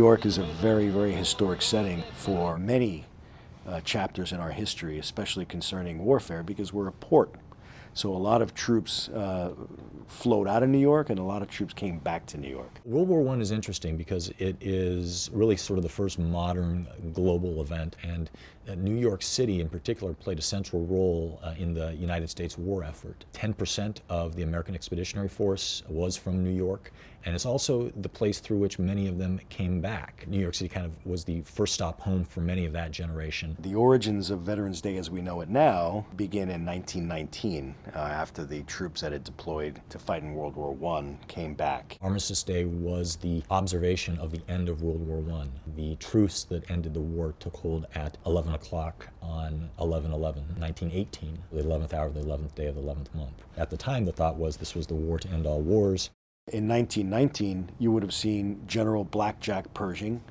York is a very, very historic setting for many chapters in our history, especially concerning warfare, because we're a port. So a lot of troops flowed out of New York, and a lot of troops came back to New York. World War I is interesting because it is really sort of the first modern global event, and New York City in particular played a central role in the United States war effort. 10% of the American Expeditionary Force was from New York, and it's also the place through which many of them came back. New York City kind of was the first stop home for many of that generation. The origins of Veterans Day as we know it now begin in 1919, after the troops that had deployed to fight in World War I came back. Armistice Day was the observation of the end of World War I. The truce that ended the war took hold at 11 o'clock on 11/11/1918, the 11th hour of the 11th day of the 11th month. At the time, the thought was this was the war to end all wars. In 1919, you would have seen General Blackjack Pershing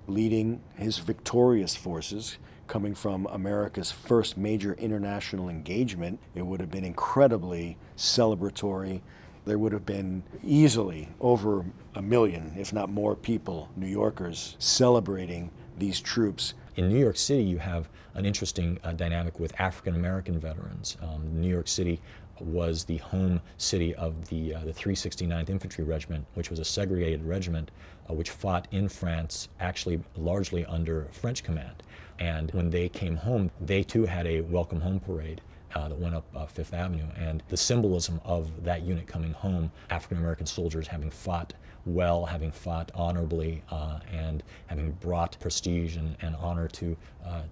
leading his victorious forces coming from America's first major international engagement. It would have been incredibly celebratory. There would have been easily over 1 million, if not more people, New Yorkers, celebrating these troops. In New York City, you have an interesting dynamic with African American veterans. New York City was the home city of the 369th Infantry Regiment, which was a segregated regiment which fought in France, actually largely under French command. And when they came home, they too had a welcome home parade that went up Fifth Avenue. And the symbolism of that unit coming home, African American soldiers having fought well, having fought honorably, and having brought prestige and honor to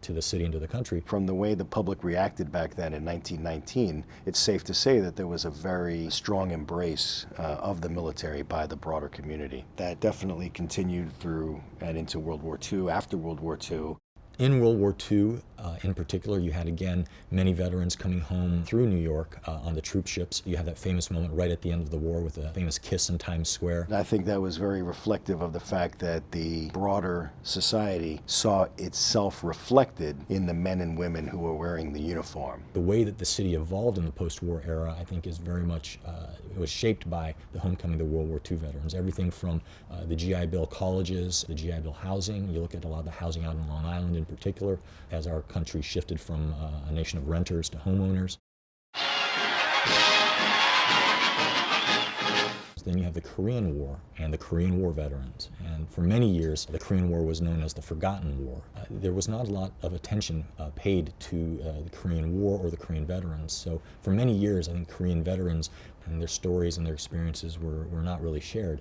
the city and to the country. From the way the public reacted back then in 1919, it's safe to say that there was a very strong embrace of the military by the broader community. That definitely continued through and into World War II, after World War II. In World War II, in particular, you had again many veterans coming home through New York on the troop ships. You had that famous moment right at the end of the war with the famous kiss in Times Square. I think that was very reflective of the fact that the broader society saw itself reflected in the men and women who were wearing the uniform. The way that the city evolved in the post-war era, I think, is very much it was shaped by the homecoming of the World War II veterans. Everything from the GI Bill colleges, the GI Bill housing. You look at a lot of the housing out in Long Island in particular, as our country shifted from a nation of renters to homeowners. Then you have the Korean War and the Korean War veterans. And for many years, the Korean War was known as the Forgotten War. There was not a lot of attention paid to the Korean War or the Korean veterans. So for many years, I think Korean veterans and their stories and their experiences were not really shared.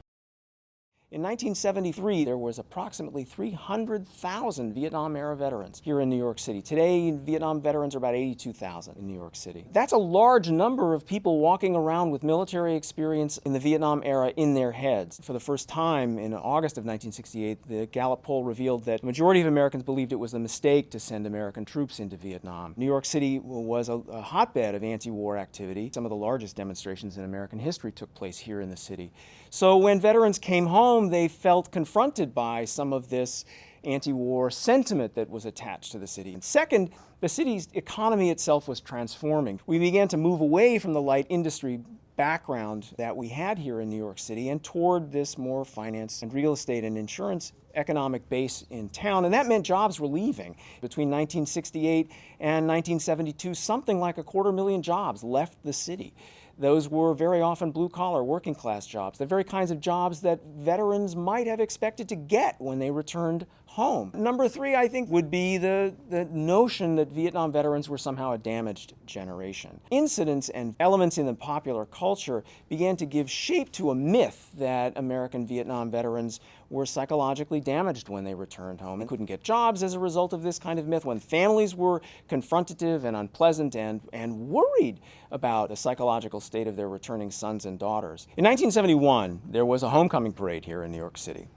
In 1973, there was approximately 300,000 Vietnam-era veterans here in New York City. Today, Vietnam veterans are about 82,000 in New York City. That's a large number of people walking around with military experience in the Vietnam era in their heads. For the first time in August of 1968, the Gallup poll revealed that the majority of Americans believed it was a mistake to send American troops into Vietnam. New York City was a hotbed of anti-war activity. Some of the largest demonstrations in American history took place here in the city. So when veterans came home, they felt confronted by some of this anti-war sentiment that was attached to the city. And second, the city's economy itself was transforming. We began to move away from the light industry background that we had here in New York City and toward this more finance and real estate and insurance economic base in town, and that meant jobs were leaving. Between 1968 and 1972, something like 250,000 jobs left the city. Those were very often blue-collar, working-class jobs, the very kinds of jobs that veterans might have expected to get when they returned home. Number three, I think, would be the notion that Vietnam veterans were somehow a damaged generation. Incidents and elements in the popular culture began to give shape to a myth that American Vietnam veterans were psychologically damaged when they returned home and couldn't get jobs as a result of this kind of myth, when families were confrontative and unpleasant and worried about the psychological state of their returning sons and daughters. In 1971, there was a homecoming parade here in New York City,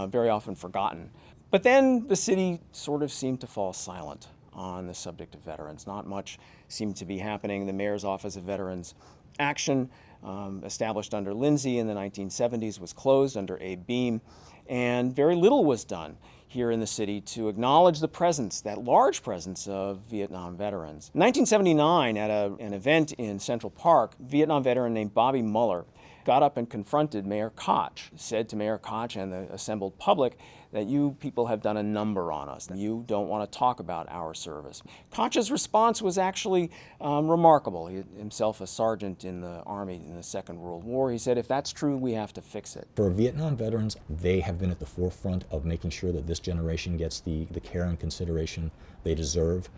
very often forgotten. But then the city sort of seemed to fall silent on the subject of veterans. Not much seemed to be happening. The Mayor's Office of Veterans Action, established under Lindsay in the 1970s, was closed under Abe Beame, and very little was done here in the city to acknowledge the presence, that large presence of Vietnam veterans. In 1979, at an event in Central Park, a Vietnam veteran named Bobby Muller got up and confronted Mayor Koch, said to Mayor Koch and the assembled public that you people have done a number on us. You don't want to talk about our service. Koch's response was actually remarkable. He himself a sergeant in the Army in the Second World War. He said, if that's true, we have to fix it. For Vietnam veterans, they have been at the forefront of making sure that this generation gets the care and consideration they deserve.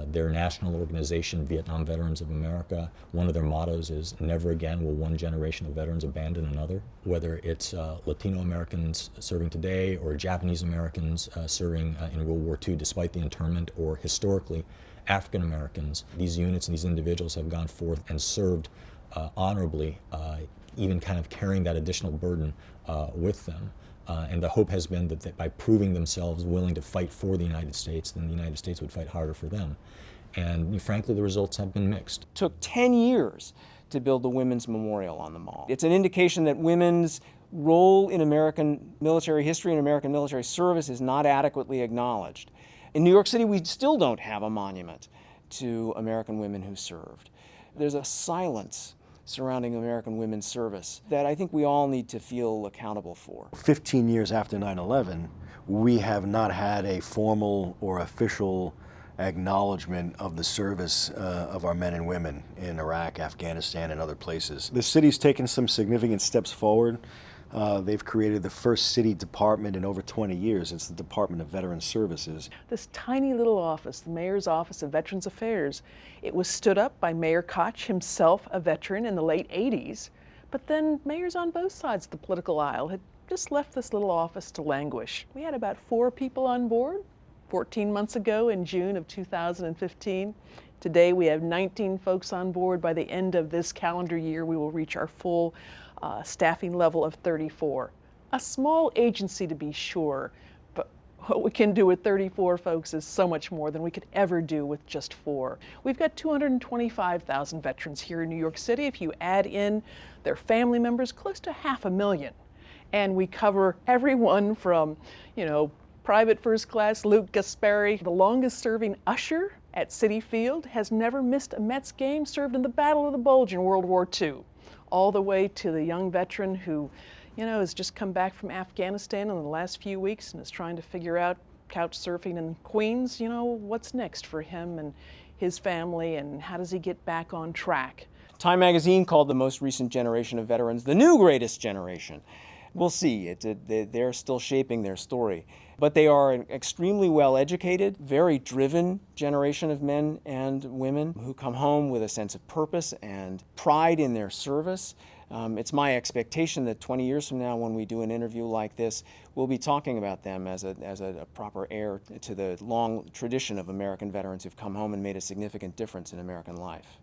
Their national organization, Vietnam Veterans of America, one of their mottos is, never again will one generation of veterans abandon another. Whether it's Latino Americans serving today or Japanese Americans serving in World War II despite the internment, or historically African Americans, these units and these individuals have gone forth and served honorably, even kind of carrying that additional burden with them. And the hope has been that by proving themselves willing to fight for the United States, then the United States would fight harder for them. And frankly, the results have been mixed. It took 10 years to build the Women's Memorial on the Mall. It's an indication that women's role in American military history and American military service is not adequately acknowledged. In New York City, we still don't have a monument to American women who served. There's a silence surrounding American women's service that I think we all need to feel accountable for. 15 years after 9/11, we have not had a formal or official acknowledgement of the service of our men and women in Iraq, Afghanistan, and other places. The city's taken some significant steps forward. They've created the first city department in over 20 years. It's the Department of Veterans Services. This tiny little office, the Mayor's Office of Veterans Affairs, it was stood up by Mayor Koch, himself a veteran in the late 80s, but then mayors on both sides of the political aisle had just left this little office to languish. We had about 4 people on board 14 months ago in June of 2015. Today we have 19 folks on board. By the end of this calendar year, we will reach our full staffing level of 34. A small agency to be sure, but what we can do with 34 folks is so much more than we could ever do with just 4. We've got 225,000 veterans here in New York City. If you add in their family members, close to 500,000. And we cover everyone from, Private First Class Luke Gaspari, the longest serving usher at Citi Field, has never missed a Mets game, served in the Battle of the Bulge in World War II. All the way to the young veteran who, has just come back from Afghanistan in the last few weeks and is trying to figure out couch surfing in Queens, what's next for him and his family and how does he get back on track. Time magazine called the most recent generation of veterans the new greatest generation. We'll see. They're still shaping their story. But they are an extremely well-educated, very driven generation of men and women who come home with a sense of purpose and pride in their service. It's my expectation that 20 years from now, when we do an interview like this, we'll be talking about them as a proper heir to the long tradition of American veterans who've come home and made a significant difference in American life.